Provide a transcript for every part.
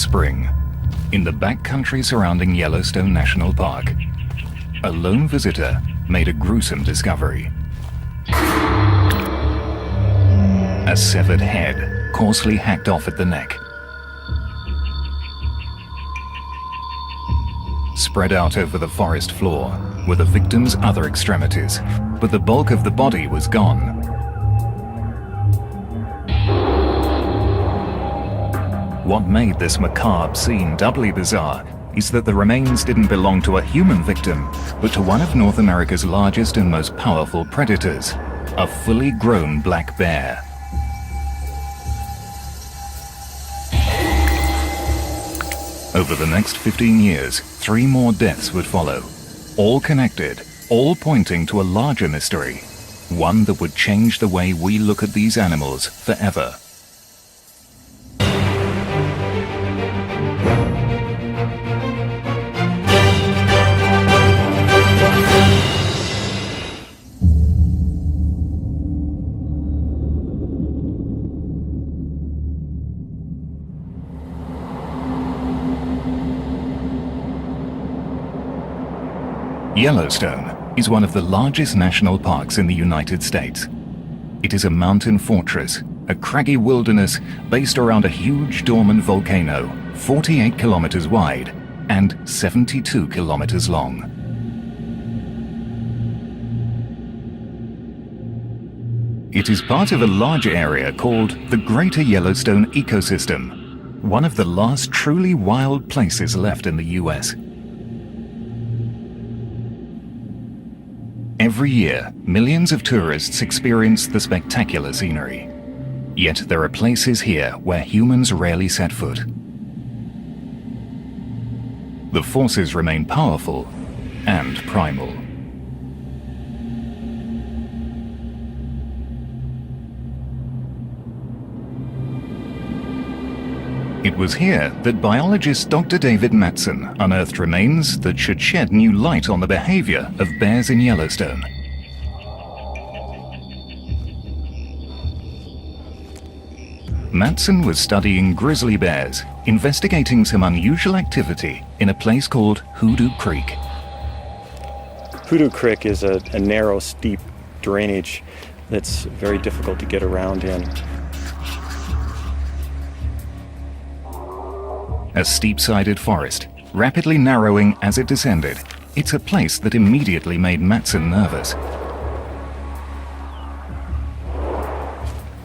Spring, in the backcountry surrounding Yellowstone National Park, a lone visitor made a gruesome discovery. A severed head, coarsely hacked off at the neck. Spread out over the forest floor were the victim's other extremities, but the bulk of the body was gone. What made this macabre scene doubly bizarre is that the remains didn't belong to a human victim, but to one of North America's largest and most powerful predators, a fully grown black bear. Over the next 15 years, 3 more deaths would follow, all connected, all pointing to a larger mystery, one that would change the way we look at these animals forever. Yellowstone is one of the largest national parks in the United States. It is a mountain fortress, a craggy wilderness based around a huge dormant volcano, 48 kilometers wide and 72 kilometers long. It is part of a larger area called the Greater Yellowstone Ecosystem, one of the last truly wild places left in the US. Every year, millions of tourists experience the spectacular scenery. Yet there are places here where humans rarely set foot. The forces remain powerful and primal. It was here that biologist Dr. David Mattson unearthed remains that should shed new light on the behavior of bears in Yellowstone. Mattson was studying grizzly bears, investigating some unusual activity in a place called Hoodoo Creek. Hoodoo Creek is a narrow, steep drainage that's very difficult to get around in. A steep-sided forest, rapidly narrowing as it descended. It's a place that immediately made Mattson nervous.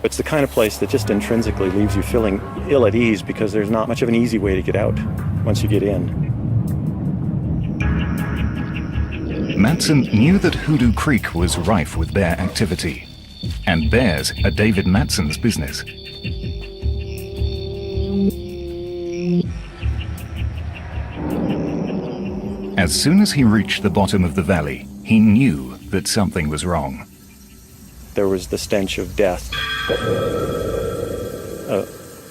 It's the kind of place that just intrinsically leaves you feeling ill at ease because there's not much of an easy way to get out once you get in. Mattson knew that Hoodoo Creek was rife with bear activity, and bears are David Mattson's business. As soon as he reached the bottom of the valley, he knew that something was wrong. There was the stench of death,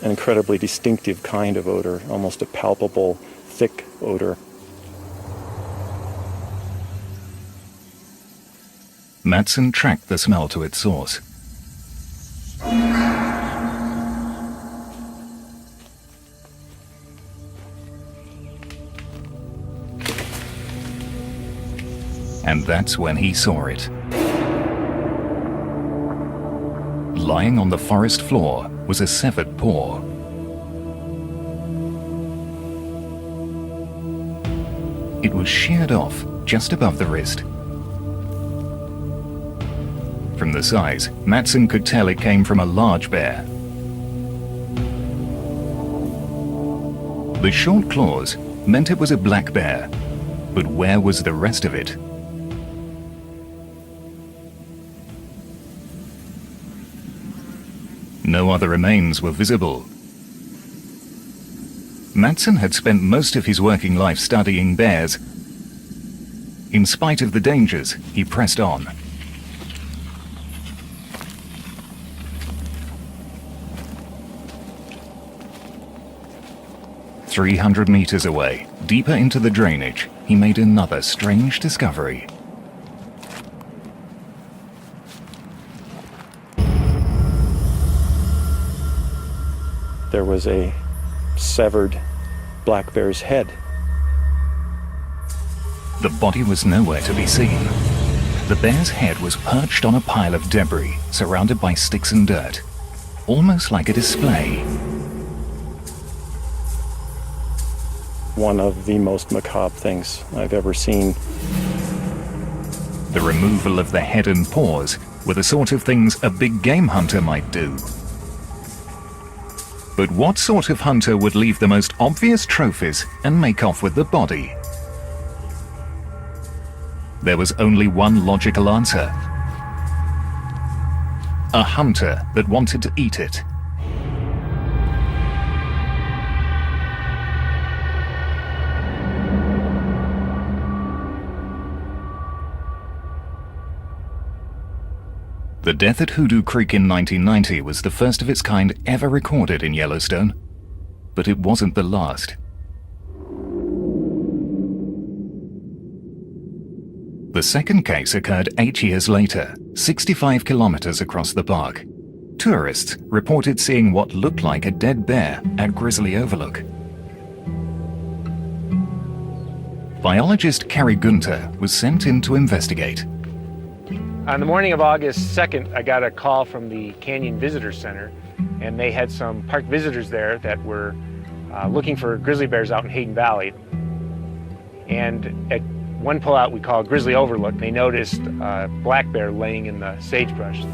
an incredibly distinctive kind of odor, almost a palpable, thick odor. Mattson tracked the smell to its source. And that's when he saw it. Lying on the forest floor was a severed paw. It was sheared off just above the wrist. From the size, Mattson could tell it came from a large bear. The short claws meant it was a black bear, but where was the rest of it? No other remains were visible. Mattson had spent most of his working life studying bears. In spite of the dangers, he pressed on. "300 meters away, deeper into the drainage, he made another strange discovery. There was a severed black bear's head. The body was nowhere to be seen. The bear's head was perched on a pile of debris, surrounded by sticks and dirt, almost like a display. One of the most macabre things I've ever seen. The removal of the head and paws were the sort of things a big game hunter might do. But what sort of hunter would leave the most obvious trophies and make off with the body? There was only one logical answer. A hunter that wanted to eat it. The death at Hoodoo Creek in 1990 was the first of its kind ever recorded in Yellowstone, but it wasn't the last. The second case occurred 8 years later, 65 kilometers across the park. Tourists reported seeing what looked like a dead bear at Grizzly Overlook. Biologist Carrie Gunter was sent in to investigate. On the morning of August 2nd, I got a call from the Canyon Visitor Center, and they had some park visitors there that were looking for grizzly bears out in Hayden Valley. And at one pullout we call Grizzly Overlook, they noticed a black bear laying in the sagebrush.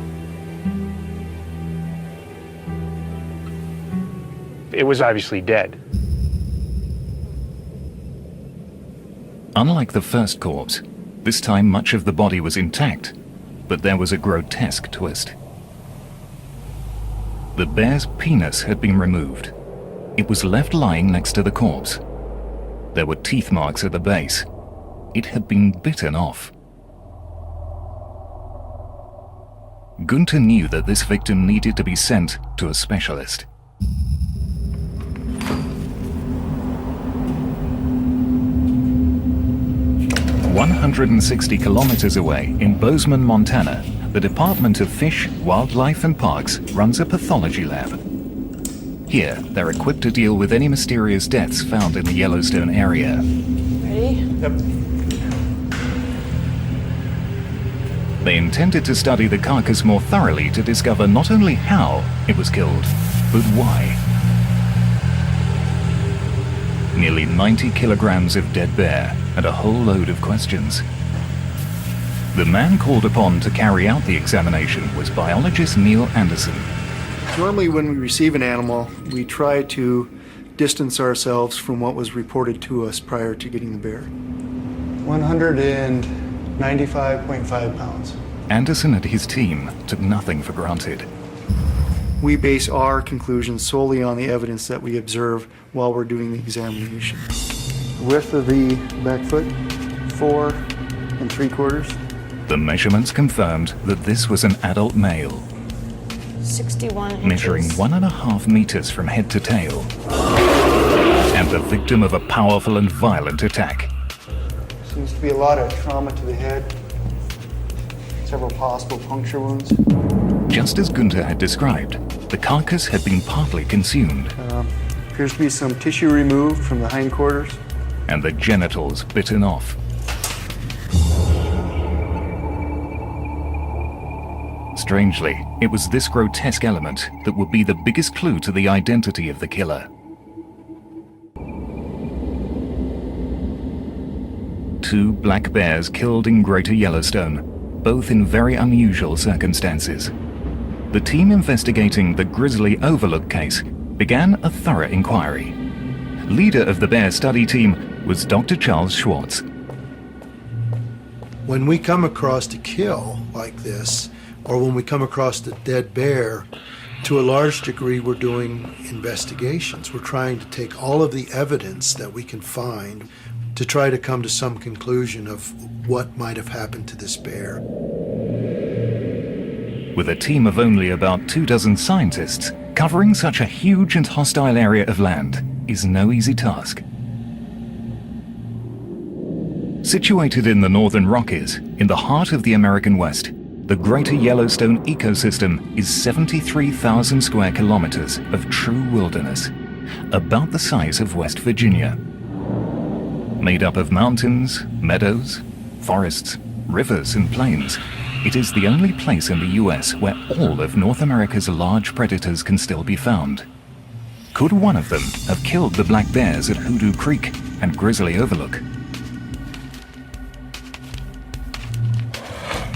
It was obviously dead. Unlike the first corpse, this time much of the body was intact, but there was a grotesque twist. The bear's penis had been removed. It was left lying next to the corpse. There were teeth marks at the base. It had been bitten off. Gunter knew that this victim needed to be sent to a specialist. "160 kilometers away in Bozeman, Montana, the Department of Fish, Wildlife and Parks runs a pathology lab. Here, they're equipped to deal with any mysterious deaths found in the Yellowstone area. Ready? Yep. They intended to study the carcass more thoroughly to discover not only how it was killed, but why. Nearly 90 kilograms of dead bear and a whole load of questions. The man called upon to carry out the examination was biologist Neil Anderson. Normally when we receive an animal, we try to distance ourselves from what was reported to us prior to getting the bear. 195.5 pounds. Anderson and his team took nothing for granted. We base our conclusions solely on the evidence that we observe while we're doing the examination. Width of the back foot, 4 3/4. The measurements confirmed that this was an adult male, 61 inches. measuring 1.5 meters from head to tail, and the victim of a powerful and violent attack. Seems to be a lot of trauma to the head. Several possible puncture wounds. Just as Gunter had described, the carcass had been partly consumed, Appears to be some tissue removed from the hindquarters. and the genitals bitten off. Strangely, it was this grotesque element that would be the biggest clue to the identity of the killer. Two black bears killed in Greater Yellowstone, both in very unusual circumstances. The team investigating the Grizzly Overlook case began a thorough inquiry. Leader of the bear study team was Dr. Charles Schwartz. When we come across a kill like this, or when we come across a dead bear, to a large degree we're doing investigations. We're trying to take all of the evidence that we can find to try to come to some conclusion of what might have happened to this bear. With a team of only about 24 scientists, covering such a huge and hostile area of land is no easy task. Situated in the Northern Rockies, in the heart of the American West, the Greater Yellowstone ecosystem is 73,000 square kilometers of true wilderness. about the size of West Virginia. Made up of mountains, meadows, forests, rivers and plains, it is the only place in the US where all of North America's large predators can still be found. Could one of them have killed the black bears at Hoodoo Creek and Grizzly Overlook?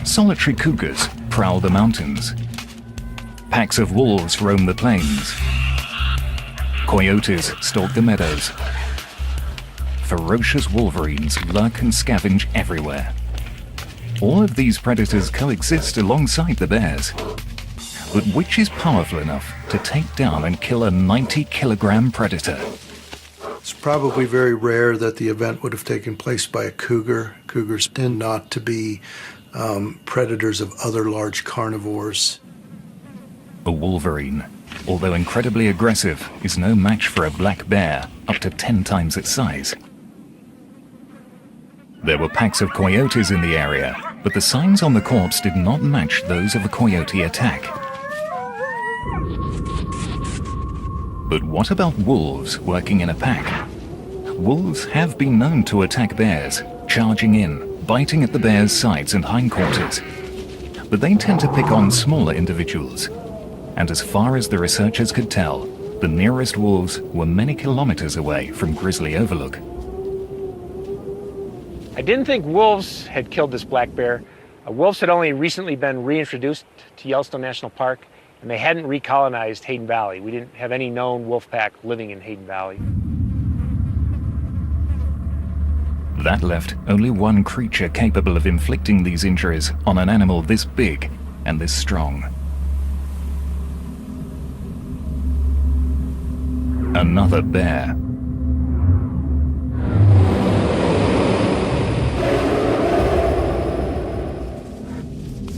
Solitary cougars prowl the mountains. Packs of wolves roam the plains. Coyotes stalk the meadows. Ferocious wolverines lurk and scavenge everywhere. All of these predators coexist alongside the bears. But which is powerful enough to take down and kill a 90-kilogram predator? It's probably very rare that the event would have taken place by a cougar. Cougars tend not to be predators of other large carnivores. A wolverine, although incredibly aggressive, is no match for a black bear up to 10 times its size. There were packs of coyotes in the area, but the signs on the corpse did not match those of a coyote attack. But what about wolves working in a pack? Wolves have been known to attack bears, charging in, biting at the bear's sides and hindquarters. But they tend to pick on smaller individuals. And as far as the researchers could tell, the nearest wolves were many kilometers away from Grizzly Overlook. I didn't think wolves had killed this black bear. Wolves had only recently been reintroduced to Yellowstone National Park, and they hadn't recolonized Hayden Valley. We didn't have any known wolf pack living in Hayden Valley. That left only one creature capable of inflicting these injuries on an animal this big and this strong. Another bear.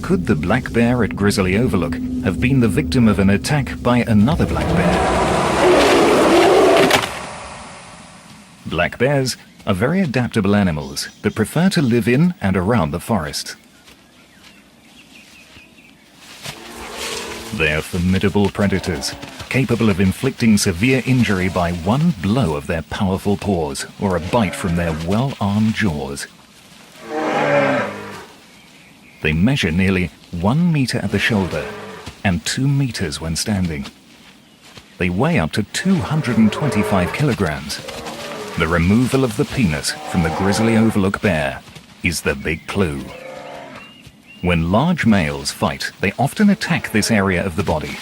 Could the black bear at Grizzly Overlook have been the victim of an attack by another black bear? Black bears are very adaptable animals that prefer to live in and around the forest. They are formidable predators, capable of inflicting severe injury by one blow of their powerful paws or a bite from their well-armed jaws. They measure nearly 1 meter at the shoulder and 2 meters when standing. They weigh up to 225 kilograms. The removal of the penis from the Grizzly Overlook bear is the big clue. When large males fight, they often attack this area of the body.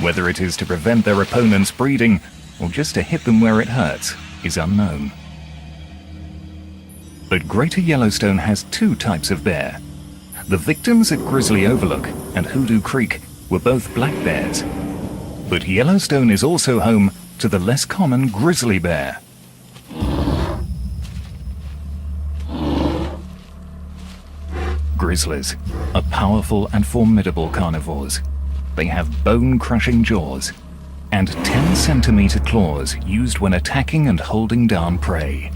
Whether it is to prevent their opponents breeding or just to hit them where it hurts is unknown. But Greater Yellowstone has 2 types of bear. The victims at Grizzly Overlook and Hoodoo Creek were both black bears. But Yellowstone is also home to the less common grizzly bear. Grizzlies are powerful and formidable carnivores. They have bone-crushing jaws and 10-centimeter claws used when attacking and holding down prey.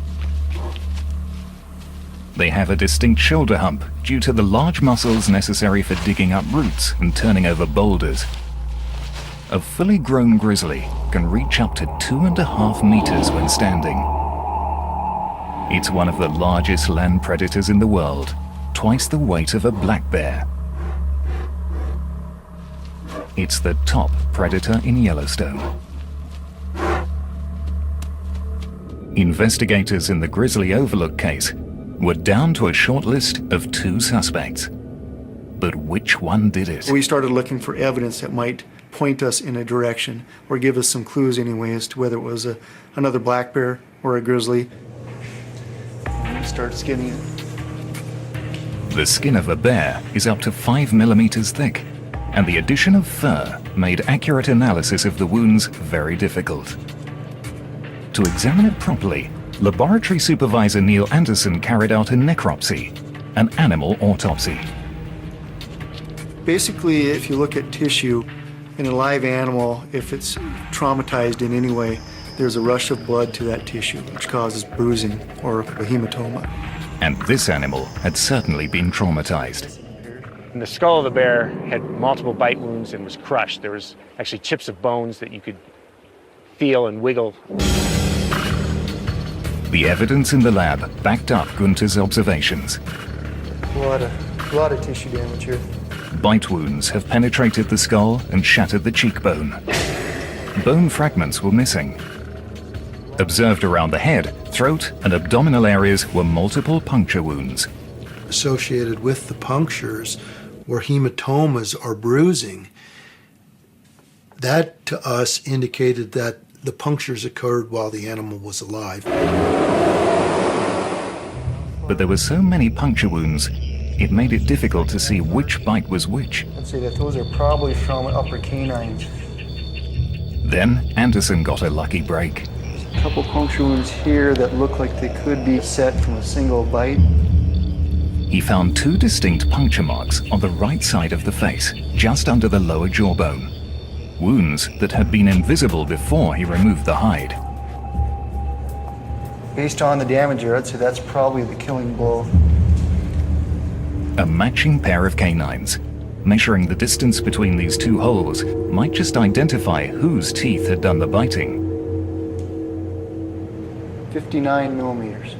They have a distinct shoulder hump due to the large muscles necessary for digging up roots and turning over boulders. A fully grown grizzly can reach up to 2.5 meters when standing. It's one of the largest land predators in the world, twice the weight of a black bear. It's the top predator in Yellowstone. Investigators in the Grizzly Overlook case were down to a short list of 2 suspects. But which one did it? We started looking for evidence that might point us in a direction or give us some clues anyway as to whether it was another black bear or a grizzly. Start skinning it. The skin of a bear is up to 5 millimeters thick, and the addition of fur made accurate analysis of the wounds very difficult. To examine it properly, Laboratory Supervisor Neil Anderson carried out a necropsy, an animal autopsy. Basically, if you look at tissue in a live animal, if it's traumatized in any way, there's a rush of blood to that tissue, which causes bruising or a hematoma. And this animal had certainly been traumatized. And the skull of the bear had multiple bite wounds and was crushed. There was actually chips of bones that you could feel and wiggle. The evidence in the lab backed up Gunther's observations. A lot of tissue damage here. Bite wounds have penetrated the skull and shattered the cheekbone. Bone fragments were missing. Observed around the head, throat, and abdominal areas were multiple puncture wounds. Associated with the punctures were hematomas or bruising. That to us indicated that the punctures occurred while the animal was alive. But there were so many puncture wounds, it made it difficult to see which bite was which. I'd say that those are probably from upper canines. Then Anderson got a lucky break. A couple puncture wounds here that look like they could be set from a single bite. He found 2 distinct puncture marks on the right side of the face, just under the lower jawbone. Wounds that had been invisible before he removed the hide. Based on the damage here, I'd say that's probably the killing blow. A matching pair of canines. Measuring the distance between these 2 holes might just identify whose teeth had done the biting. 59 millimeters.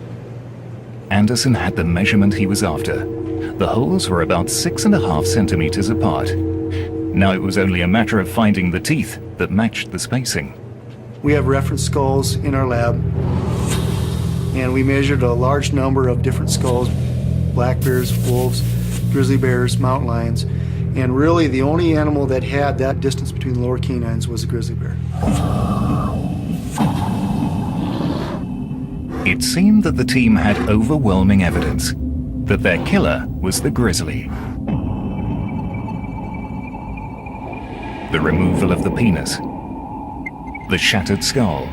Anderson had the measurement he was after. The holes were about 6.5 centimeters apart. Now it was only a matter of finding the teeth that matched the spacing. We have reference skulls in our lab, and we measured a large number of different skulls: black bears, wolves, grizzly bears, mountain lions, and really the only animal that had that distance between the lower canines was a grizzly bear. It seemed that the team had overwhelming evidence that their killer was the grizzly. The removal of the penis, the shattered skull,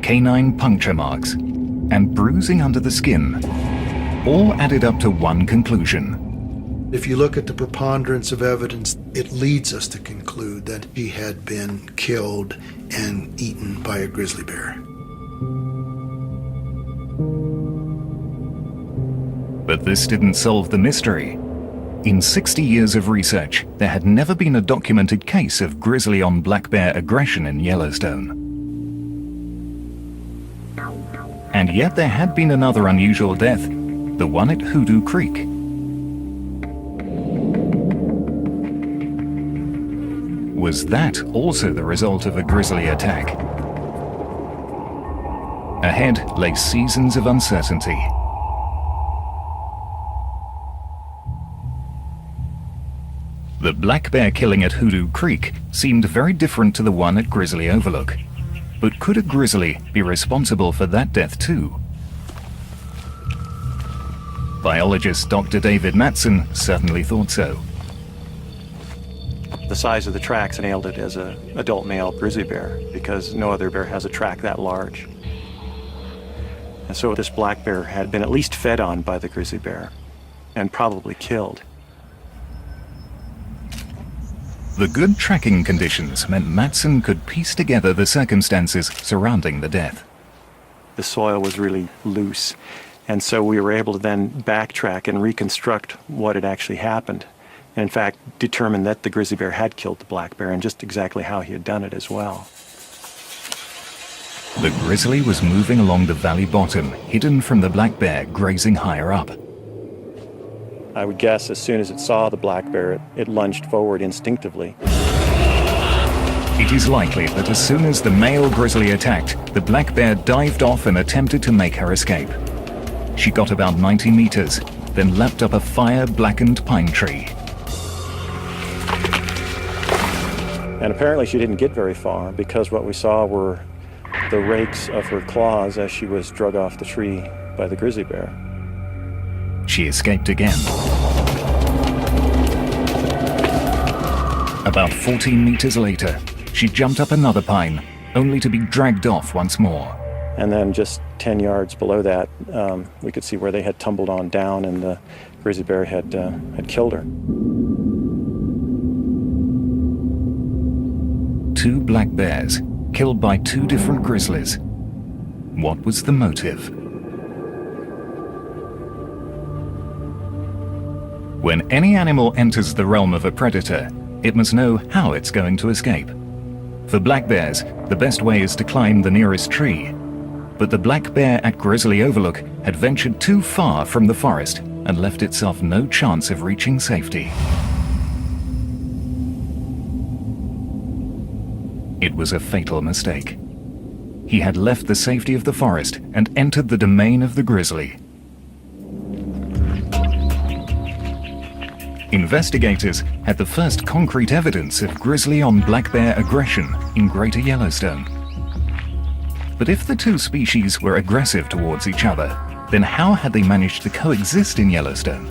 canine puncture marks, and bruising under the skin all added up to one conclusion. If you look at the preponderance of evidence, it leads us to conclude that he had been killed and eaten by a grizzly bear. But this didn't solve the mystery. In 60 years of research, there had never been a documented case of grizzly on black bear aggression in Yellowstone. And yet there had been another unusual death, the one at Hoodoo Creek. Was that also the result of a grizzly attack? Ahead lay seasons of uncertainty. The black bear killing at Hoodoo Creek seemed very different to the one at Grizzly Overlook. But could a grizzly be responsible for that death too? Biologist Dr. David Mattson certainly thought so. The size of the tracks nailed it as an adult male grizzly bear, because no other bear has a track that large. And so this black bear had been at least fed on by the grizzly bear and probably killed. The good tracking conditions meant Mattson could piece together the circumstances surrounding the death. The soil was really loose, and so we were able to then backtrack and reconstruct what had actually happened. And in fact, determine that the grizzly bear had killed the black bear and just exactly how he had done it as well. The grizzly was moving along the valley bottom, hidden from the black bear grazing higher up. I would guess as soon as it saw the black bear, it lunged forward instinctively. It is likely that as soon as the male grizzly attacked, the black bear dived off and attempted to make her escape. She got about 90 meters, then leapt up a fire-blackened pine tree. And apparently she didn't get very far, because what we saw were the rakes of her claws as she was drug off the tree by the grizzly bear. She escaped again. About 14 meters later, she jumped up another pine, only to be dragged off once more. And then just 10 yards below that, we could see where they had tumbled on down, and the grizzly bear had killed her. 2 black bears, killed by 2 different grizzlies. What was the motive? When any animal enters the realm of a predator, it must know how it's going to escape. For black bears, the best way is to climb the nearest tree. But the black bear at Grizzly Overlook had ventured too far from the forest and left itself no chance of reaching safety. It was a fatal mistake. He had left the safety of the forest and entered the domain of the grizzly. Investigators had the first concrete evidence of grizzly on black bear aggression in Greater Yellowstone. But if the two species were aggressive towards each other, then how had they managed to coexist in Yellowstone?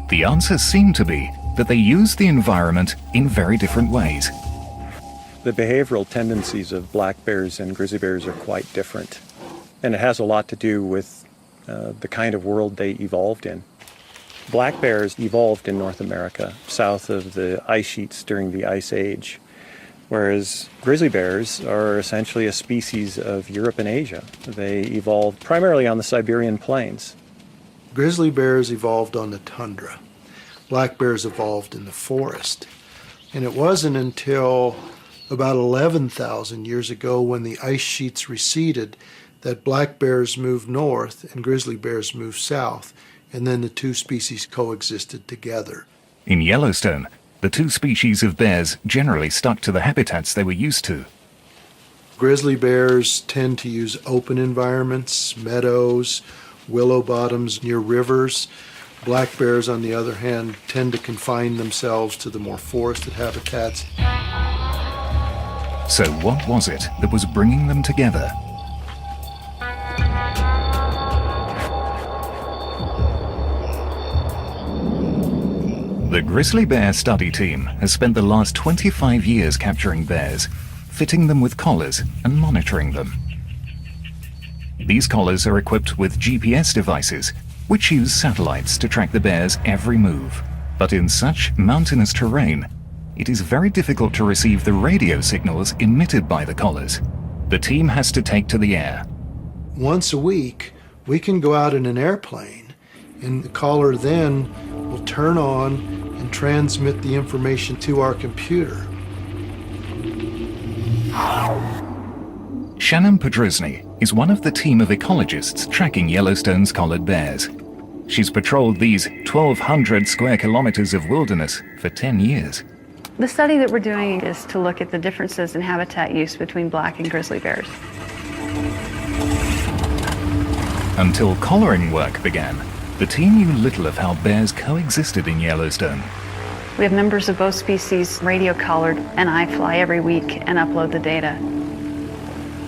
The answer seemed to be that they used the environment in very different ways. The behavioral tendencies of black bears and grizzly bears are quite different. And it has a lot to do with the kind of world they evolved in. Black bears evolved in North America, south of the ice sheets during the Ice Age, whereas grizzly bears are essentially a species of Europe and Asia. They evolved primarily on the Siberian plains. Grizzly bears evolved on the tundra. Black bears evolved in the forest. And it wasn't until about 11,000 years ago, when the ice sheets receded, that black bears moved north and grizzly bears moved south, and then the two species coexisted together. In Yellowstone, the two species of bears generally stuck to the habitats they were used to. Grizzly bears tend to use open environments, meadows, willow bottoms near rivers. Black bears, on the other hand, tend to confine themselves to the more forested habitats. So what was it that was bringing them together? The grizzly bear study team has spent the last 25 years capturing bears, fitting them with collars and monitoring them. These collars are equipped with GPS devices, which use satellites to track the bear's every move. But in such mountainous terrain, it is very difficult to receive the radio signals emitted by the collars. The team has to take to the air. Once a week, we can go out in an airplane, and the collar then will turn on and transmit the information to our computer. Shannon Podrusny is one of the team of ecologists tracking Yellowstone's collared bears. She's patrolled these 1,200 square kilometers of wilderness for 10 years. The study that we're doing is to look at the differences in habitat use between black and grizzly bears. Until collaring work began, the team knew little of how bears coexisted in Yellowstone. We have members of both species radio collared, and I fly every week and upload the data.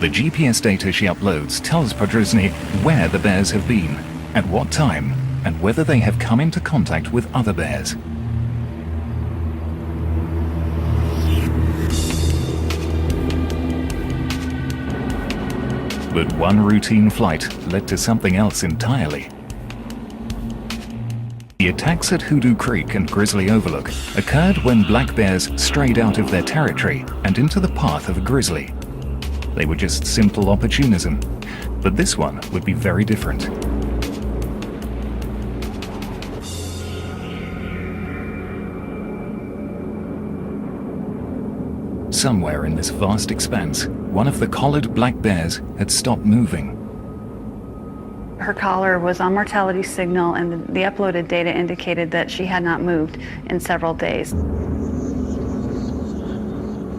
The GPS data she uploads tells Podrusny where the bears have been, at what time, and whether they have come into contact with other bears. But one routine flight led to something else entirely. The attacks at Hoodoo Creek and Grizzly Overlook occurred when black bears strayed out of their territory and into the path of a grizzly. They were just simple opportunism, but this one would be very different. Somewhere in this vast expanse, one of the collared black bears had stopped moving. Her collar was on mortality signal, and the uploaded data indicated that she had not moved in several days.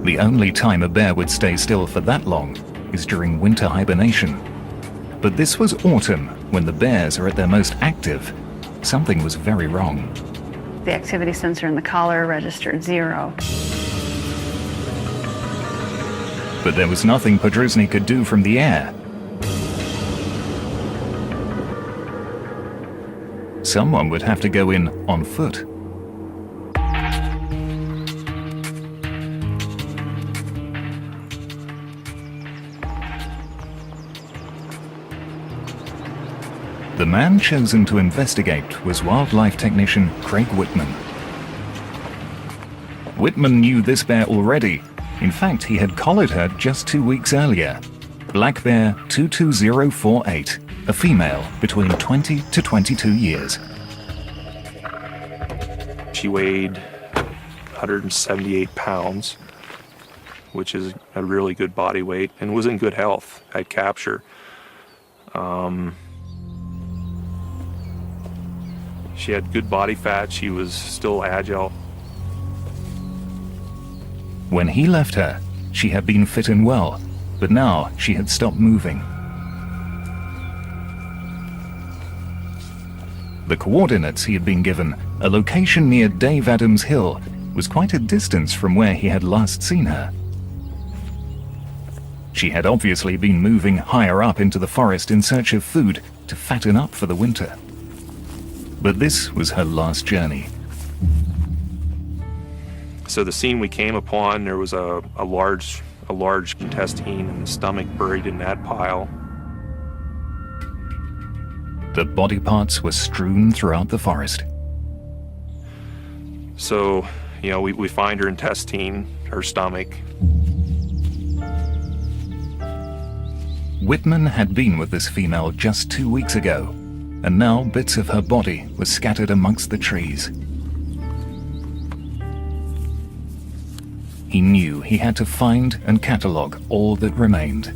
The only time a bear would stay still for that long is during winter hibernation. But this was autumn, when the bears are at their most active. Something was very wrong. The activity sensor in the collar registered 0. But there was nothing Podrusny could do from the air. Someone would have to go in on foot. The man chosen to investigate was wildlife technician Craig Whitman. Whitman knew this bear already. In fact, he had collared her just 2 weeks earlier. Black bear 22048, a female between 20 to 22 years. She weighed 178 pounds, which is a really good body weight, and was in good health at capture. She had good body fat. She was still agile. When he left her, she had been fit and well, but now she had stopped moving. The coordinates he had been given, a location near Dave Adams Hill, was quite a distance from where he had last seen her. She had obviously been moving higher up into the forest in search of food to fatten up for the winter. But this was her last journey. So the scene we came upon, there was a large intestine and stomach buried in that pile. The body parts were strewn throughout the forest. So, we find her intestine, her stomach. Whitman had been with this female just 2 weeks ago, and now bits of her body were scattered amongst the trees. He knew he had to find and catalogue all that remained.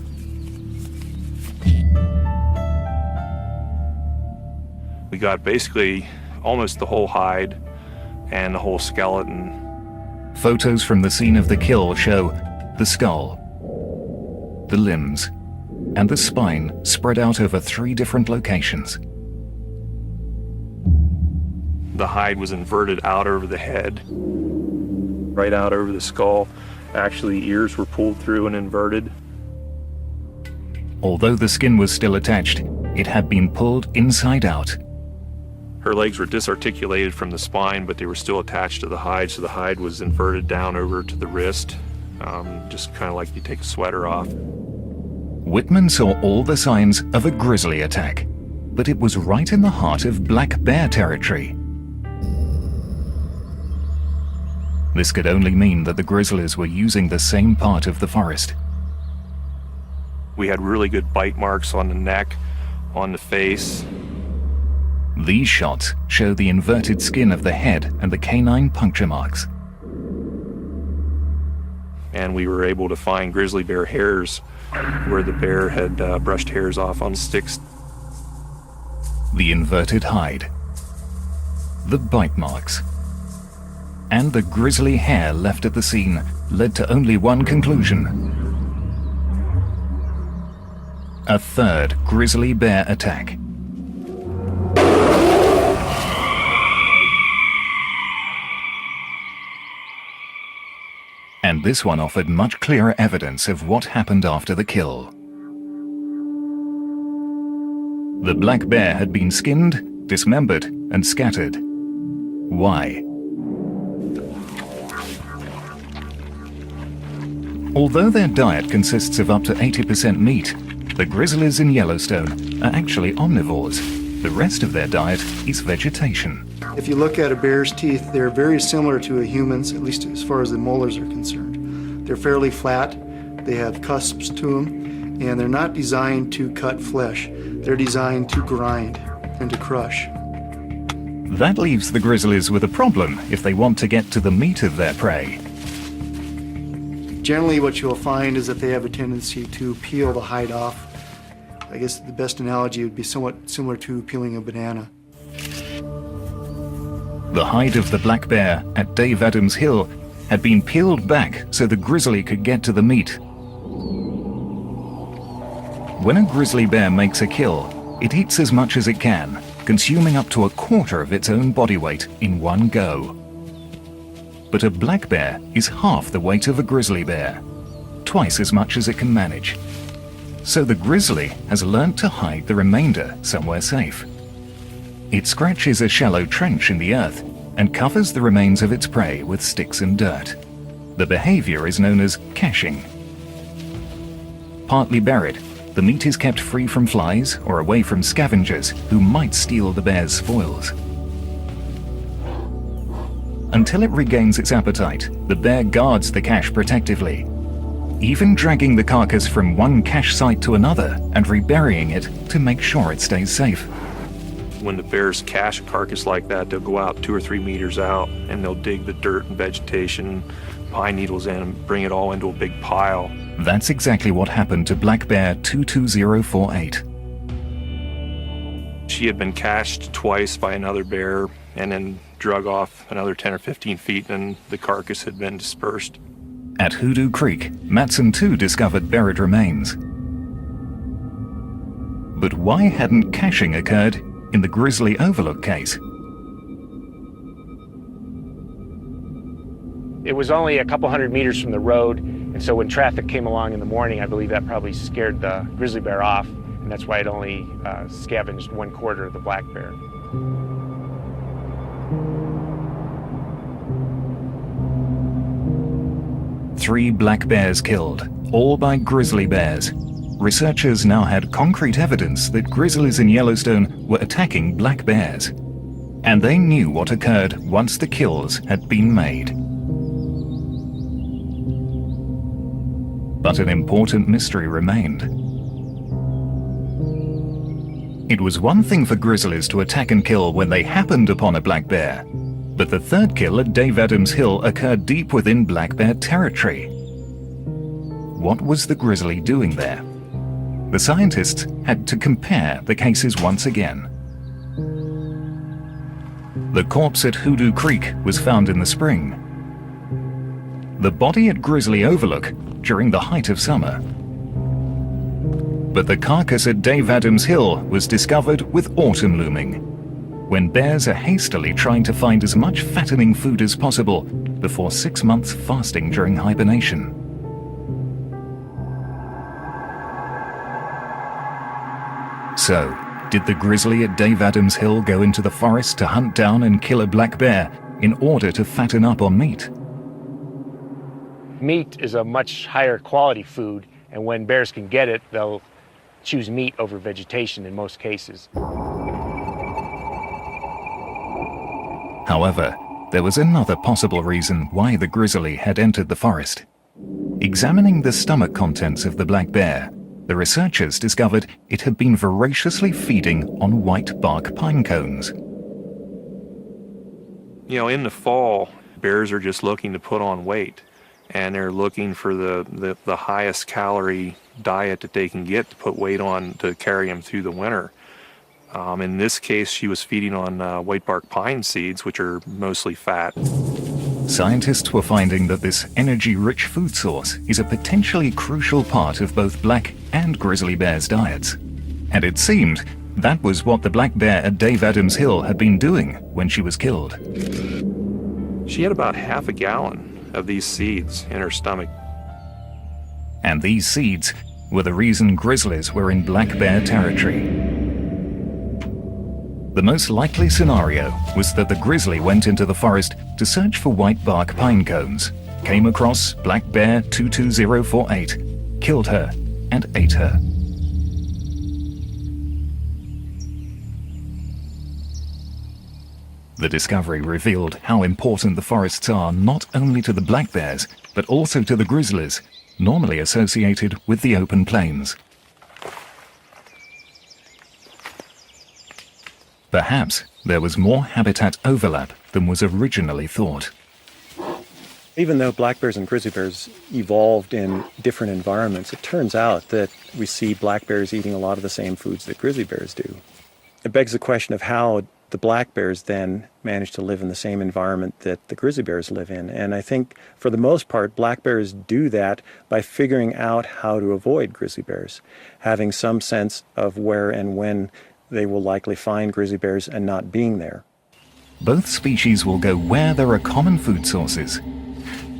We got basically almost the whole hide and the whole skeleton. Photos from the scene of the kill show the skull, the limbs, and the spine spread out over 3 different locations. The hide was inverted out over the head, right out over the skull. Actually, ears were pulled through and inverted. Although the skin was still attached, it had been pulled inside out. Her legs were disarticulated from the spine, but they were still attached to the hide, so the hide was inverted down over to the wrist, just kind of like you take a sweater off. Whitman saw all the signs of a grizzly attack, but it was right in the heart of black bear territory. This could only mean that the grizzlies were using the same part of the forest. We had really good bite marks on the neck, on the face. These shots show the inverted skin of the head and the canine puncture marks. And we were able to find grizzly bear hairs where the bear had brushed hairs off on sticks. The inverted hide, the bite marks, and the grisly hair left at the scene led to only one conclusion: a third grizzly bear attack. And this one offered much clearer evidence of what happened after the kill. The black bear had been skinned, dismembered, and scattered. Why? Although their diet consists of up to 80% meat, the grizzlies in Yellowstone are actually omnivores. The rest of their diet is vegetation. If you look at a bear's teeth, they're very similar to a human's, at least as far as the molars are concerned. They're fairly flat, they have cusps to them, and they're not designed to cut flesh. They're designed to grind and to crush. That leaves the grizzlies with a problem if they want to get to the meat of their prey. Generally what you'll find is that they have a tendency to peel the hide off. I guess the best analogy would be somewhat similar to peeling a banana. The hide of the black bear at Dave Adams Hill had been peeled back so the grizzly could get to the meat. When a grizzly bear makes a kill, it eats as much as it can, consuming up to a quarter of its own body weight in one go. But a black bear is half the weight of a grizzly bear, twice as much as it can manage. So the grizzly has learnt to hide the remainder somewhere safe. It scratches a shallow trench in the earth and covers the remains of its prey with sticks and dirt. The behavior is known as caching. Partly buried, the meat is kept free from flies or away from scavengers who might steal the bear's spoils. Until it regains its appetite, the bear guards the cache protectively, even dragging the carcass from one cache site to another and reburying it to make sure it stays safe. When the bears cache a carcass like that, they'll go out 2 or 3 meters out and they'll dig the dirt and vegetation, pine needles in, and bring it all into a big pile. That's exactly what happened to black bear 22048. She had been cached twice by another bear and then drug off another 10 or 15 feet, and the carcass had been dispersed. At Hoodoo Creek, Matson too discovered buried remains. But why hadn't caching occurred in the Grizzly Overlook case? It was only a couple hundred meters from the road, and so when traffic came along in the morning, I believe that probably scared the grizzly bear off, and that's why it only scavenged 1/4 of the black bear. Three black bears killed, all by grizzly bears. Researchers now had concrete evidence that grizzlies in Yellowstone were attacking black bears. And they knew what occurred once the kills had been made. But an important mystery remained. It was one thing for grizzlies to attack and kill when they happened upon a black bear, but the third kill at Dave Adams Hill occurred deep within black bear territory. What was the grizzly doing there? The scientists had to compare the cases once again. The corpse at Hoodoo Creek was found in the spring. The body at Grizzly Overlook during the height of summer. But the carcass at Dave Adams Hill was discovered with autumn looming, when bears are hastily trying to find as much fattening food as possible before 6 months fasting during hibernation. So, did the grizzly at Dave Adams Hill go into the forest to hunt down and kill a black bear in order to fatten up on meat? Meat is a much higher quality food, and when bears can get it, they'll choose meat over vegetation in most cases. However, there was another possible reason why the grizzly had entered the forest. Examining the stomach contents of the black bear, the researchers discovered it had been voraciously feeding on white bark pine cones. You know, in the fall, bears are just looking to put on weight, and they're looking for the highest calorie diet that they can get to put weight on to carry them through the winter. In this case, she was feeding on white bark pine seeds, which are mostly fat. Scientists were finding that this energy-rich food source is a potentially crucial part of both black and grizzly bears' diets. And it seemed that was what the black bear at Dave Adams Hill had been doing when she was killed. She had about half a gallon of these seeds in her stomach. And these seeds were the reason grizzlies were in black bear territory. The most likely scenario was that the grizzly went into the forest to search for white bark pine cones, came across black bear 22048, killed her, and ate her. The discovery revealed how important the forests are not only to the black bears, but also to the grizzlies, normally associated with the open plains. Perhaps there was more habitat overlap than was originally thought. Even though black bears and grizzly bears evolved in different environments, it turns out that we see black bears eating a lot of the same foods that grizzly bears do. It begs the question of how the black bears then manage to live in the same environment that the grizzly bears live in. And I think for the most part, black bears do that by figuring out how to avoid grizzly bears, having some sense of where and when they will likely find grizzly bears and not being there. Both species will go where there are common food sources,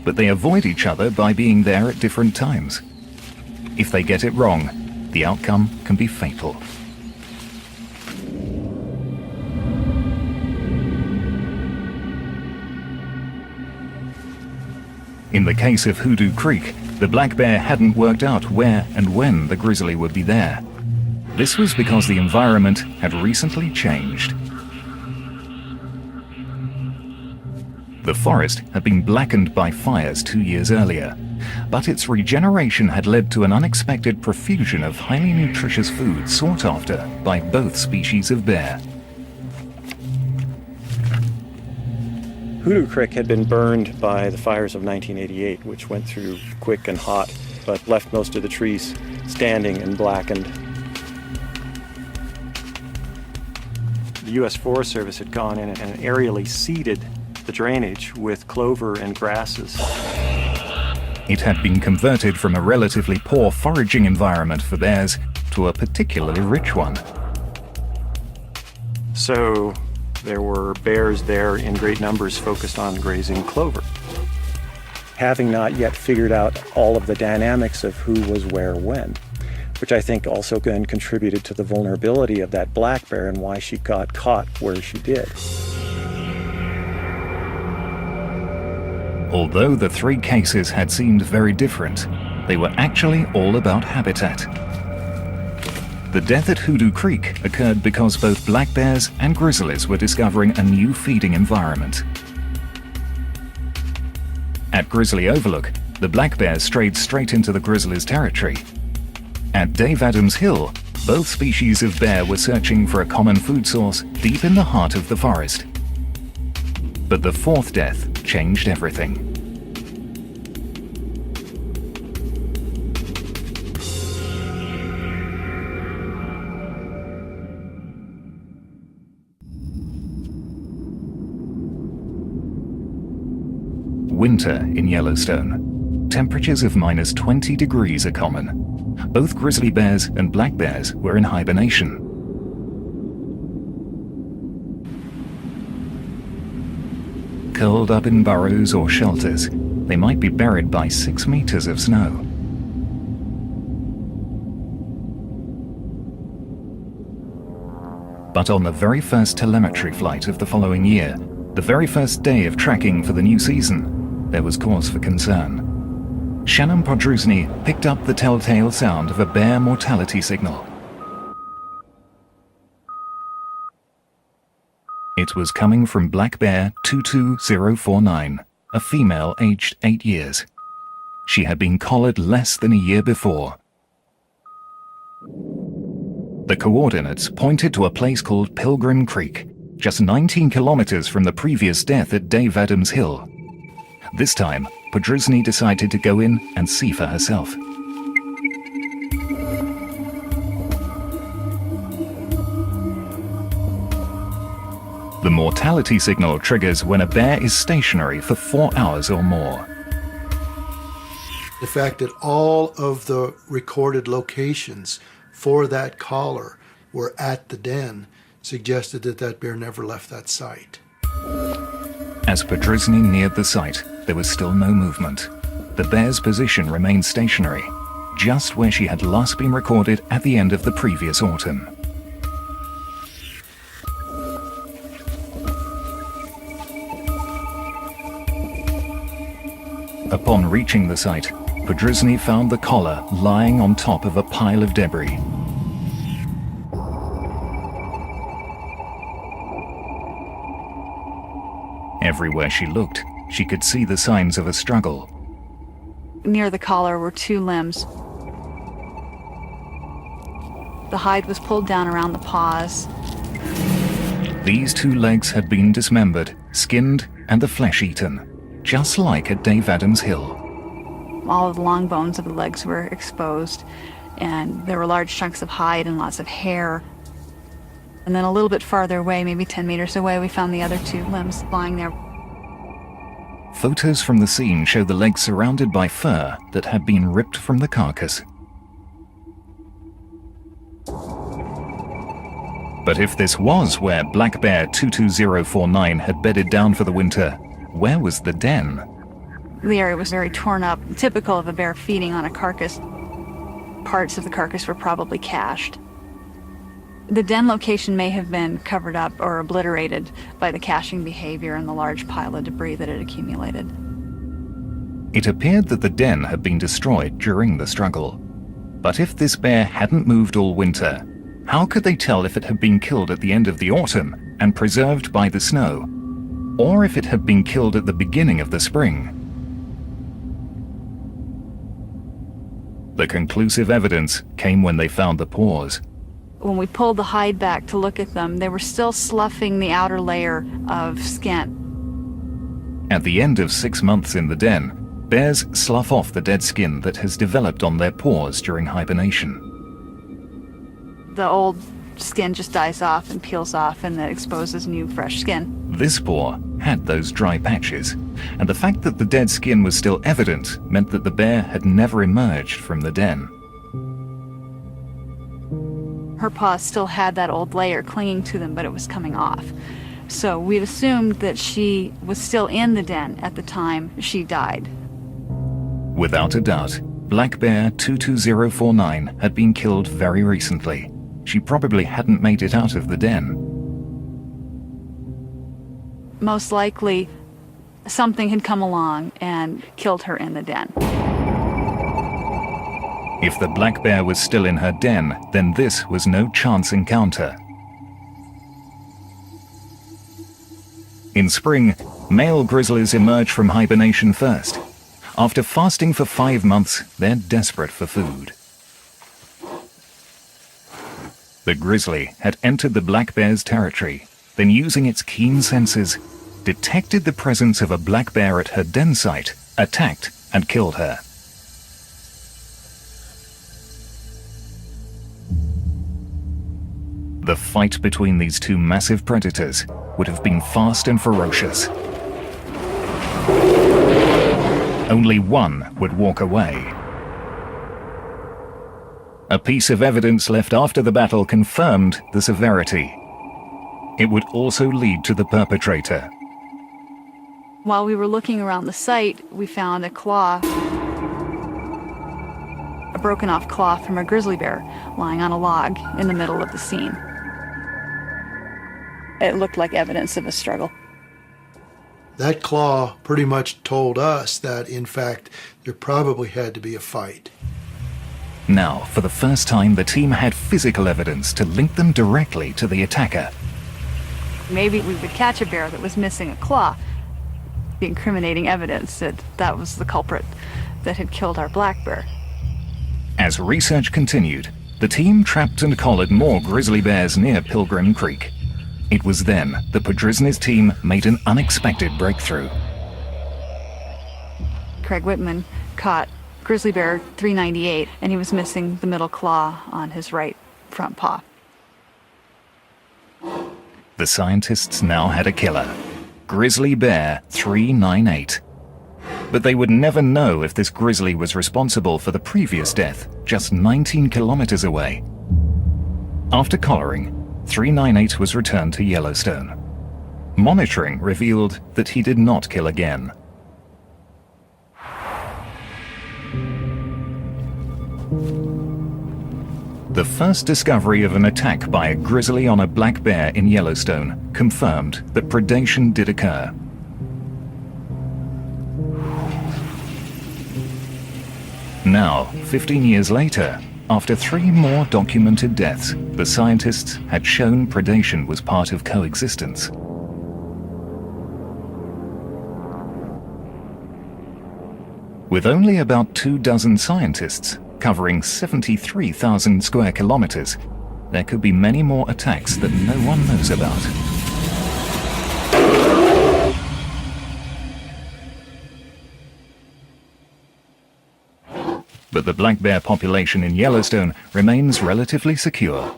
but they avoid each other by being there at different times. If they get it wrong, the outcome can be fatal. In the case of Hoodoo Creek, the black bear hadn't worked out where and when the grizzly would be there. This was because the environment had recently changed. The forest had been blackened by fires 2 years earlier, but its regeneration had led to an unexpected profusion of highly nutritious food sought after by both species of bear. Hoodoo Creek had been burned by the fires of 1988, which went through quick and hot, but left most of the trees standing and blackened. The U.S. Forest Service had gone in and aerially seeded the drainage with clover and grasses. It had been converted from a relatively poor foraging environment for bears to a particularly rich one. So there were bears there in great numbers focused on grazing clover. Having not yet figured out all of the dynamics of who was where when, which I think also then contributed to the vulnerability of that black bear and why she got caught where she did. Although the three cases had seemed very different, they were actually all about habitat. The death at Hoodoo Creek occurred because both black bears and grizzlies were discovering a new feeding environment. At Grizzly Overlook, the black bears strayed straight into the grizzlies' territory. At Dave Adams Hill, both species of bear were searching for a common food source deep in the heart of the forest. But the fourth death changed everything. Winter in Yellowstone. Temperatures of -20 degrees are common. Both grizzly bears and black bears were in hibernation. Curled up in burrows or shelters, they might be buried by 6 meters of snow. But on the very first telemetry flight of the following year, the very first day of tracking for the new season, there was cause for concern. Shannon Podrusny picked up the telltale sound of a bear mortality signal. It was coming from black bear 22049, a female aged 8 years. She had been collared less than a year before. The coordinates pointed to a place called Pilgrim Creek, just 19 kilometers from the previous death at Dave Adams Hill. This time, Podrusny decided to go in and see for herself. The mortality signal triggers when a bear is stationary for 4 hours or more. The fact that all of the recorded locations for that collar were at the den suggested that that bear never left that site. As Podrusny neared the site, there was still no movement. The bear's position remained stationary, just where she had last been recorded at the end of the previous autumn. Upon reaching the site, Podrusny found the collar lying on top of a pile of debris. Everywhere she looked, she could see the signs of a struggle. Near the collar were 2 limbs. The hide was pulled down around the paws. These 2 legs had been dismembered, skinned, and the flesh eaten, just like at Dave Adams Hill. All of the long bones of the legs were exposed, and there were large chunks of hide and lots of hair. And then a little bit farther away, maybe 10 meters away, we found the other 2 limbs lying there. Photos from the scene show the legs surrounded by fur that had been ripped from the carcass. But if this was where black bear 22049 had bedded down for the winter, where was the den? The area was very torn up, typical of a bear feeding on a carcass. Parts of the carcass were probably cached. The den location may have been covered up or obliterated by the caching behavior and the large pile of debris that had accumulated. It appeared that the den had been destroyed during the struggle. But if this bear hadn't moved all winter, how could they tell if it had been killed at the end of the autumn and preserved by the snow, or if it had been killed at the beginning of the spring? The conclusive evidence came when they found the paws. When we pulled the hide back to look at them, they were still sloughing the outer layer of skin. At the end of 6 months in the den, bears slough off the dead skin that has developed on their paws during hibernation. The old skin just dies off and peels off, and that exposes new, fresh skin. This paw had those dry patches, and the fact that the dead skin was still evident meant that the bear had never emerged from the den. Her paws still had that old layer clinging to them, but it was coming off. So we'd assumed that she was still in the den at the time she died. Without a doubt, Black Bear 22049 had been killed very recently. She probably hadn't made it out of the den. Most likely, something had come along and killed her in the den. If the black bear was still in her den, then this was no chance encounter. In spring, male grizzlies emerge from hibernation first. After fasting for 5 months, they're desperate for food. The grizzly had entered the black bear's territory, then using its keen senses, detected the presence of a black bear at her den site, attacked and killed her. The fight between these two massive predators would have been fast and ferocious. Only one would walk away. A piece of evidence left after the battle confirmed the severity. It would also lead to the perpetrator. While we were looking around the site, we found a claw, a broken off claw from a grizzly bear lying on a log in the middle of the scene. It looked like evidence of a struggle. That claw pretty much told us that, in fact, there probably had to be a fight. Now, for the first time, the team had physical evidence to link them directly to the attacker. Maybe we would catch a bear that was missing a claw. The incriminating evidence that that was the culprit that had killed our black bear. As research continued, the team trapped and collared more grizzly bears near Pilgrim Creek. It was then the Podrizny's team made an unexpected breakthrough. Craig Whitman caught grizzly bear 398, and he was missing the middle claw on his right front paw. The scientists now had a killer, Grizzly Bear 398. But they would never know if this grizzly was responsible for the previous death, just 19 kilometers away. After collaring, 398 was returned to Yellowstone. Monitoring revealed that he did not kill again. The first discovery of an attack by a grizzly on a black bear in Yellowstone confirmed that predation did occur. Now, 15 years later, after 3 more documented deaths, the scientists had shown predation was part of coexistence. With only about 24 scientists covering 73,000 square kilometers, there could be many more attacks that no one knows about. But the black bear population in Yellowstone remains relatively secure.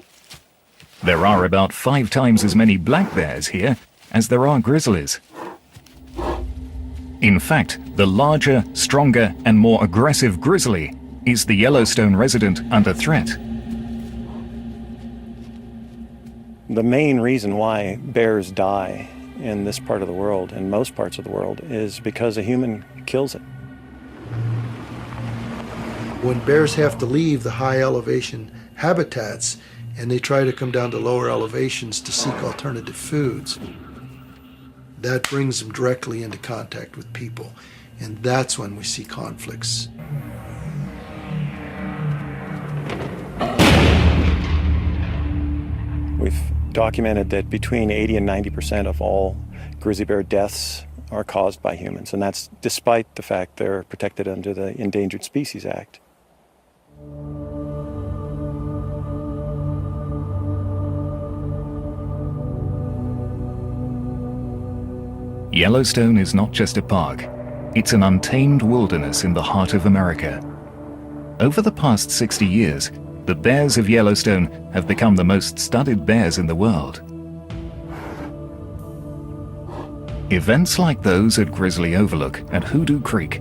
There are about 5 times as many black bears here as there are grizzlies. In fact, the larger, stronger, and more aggressive grizzly is the Yellowstone resident under threat. The main reason why bears die in this part of the world, and most parts of the world, is because a human kills it. When bears have to leave the high elevation habitats and they try to come down to lower elevations to seek alternative foods, that brings them directly into contact with people, and that's when we see conflicts. We've documented that between 80 and 90% of all grizzly bear deaths are caused by humans, and that's despite the fact they're protected under the Endangered Species Act. Yellowstone is not just a park, it's an untamed wilderness in the heart of America. Over the past 60 years, the bears of Yellowstone have become the most studied bears in the world. Events like those at Grizzly Overlook and Hoodoo Creek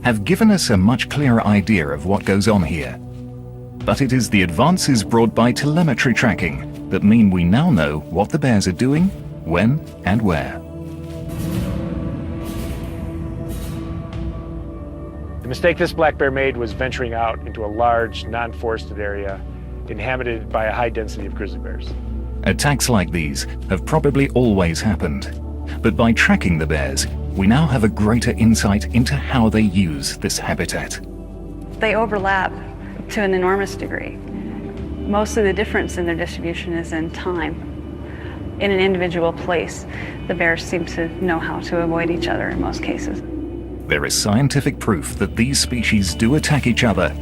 have given us a much clearer idea of what goes on here. But it is the advances brought by telemetry tracking that mean we now know what the bears are doing, when, and where. The mistake this black bear made was venturing out into a large, non-forested area inhabited by a high density of grizzly bears. Attacks like these have probably always happened, but by tracking the bears, we now have a greater insight into how they use this habitat. They overlap to an enormous degree. Most of the difference in their distribution is in time. In an individual place, the bears seem to know how to avoid each other in most cases. There is scientific proof that these species do attack each other,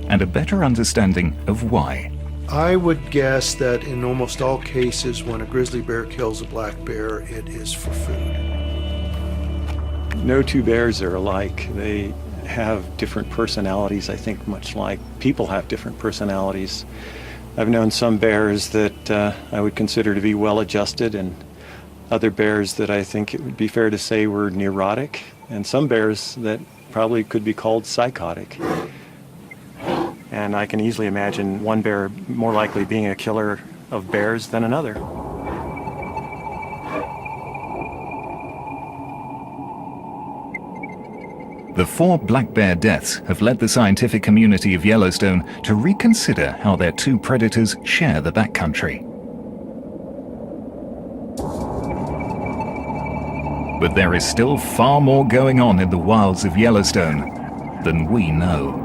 and a better understanding of why. I would guess that in almost all cases when a grizzly bear kills a black bear, it is for food. No two bears are alike. They have different personalities, I think, much like people have different personalities. I've known some bears that I would consider to be well-adjusted, and other bears that I think it would be fair to say were neurotic, and some bears that probably could be called psychotic. And I can easily imagine one bear more likely being a killer of bears than another. The 4 black bear deaths have led the scientific community of Yellowstone to reconsider how their two predators share the backcountry. But there is still far more going on in the wilds of Yellowstone than we know.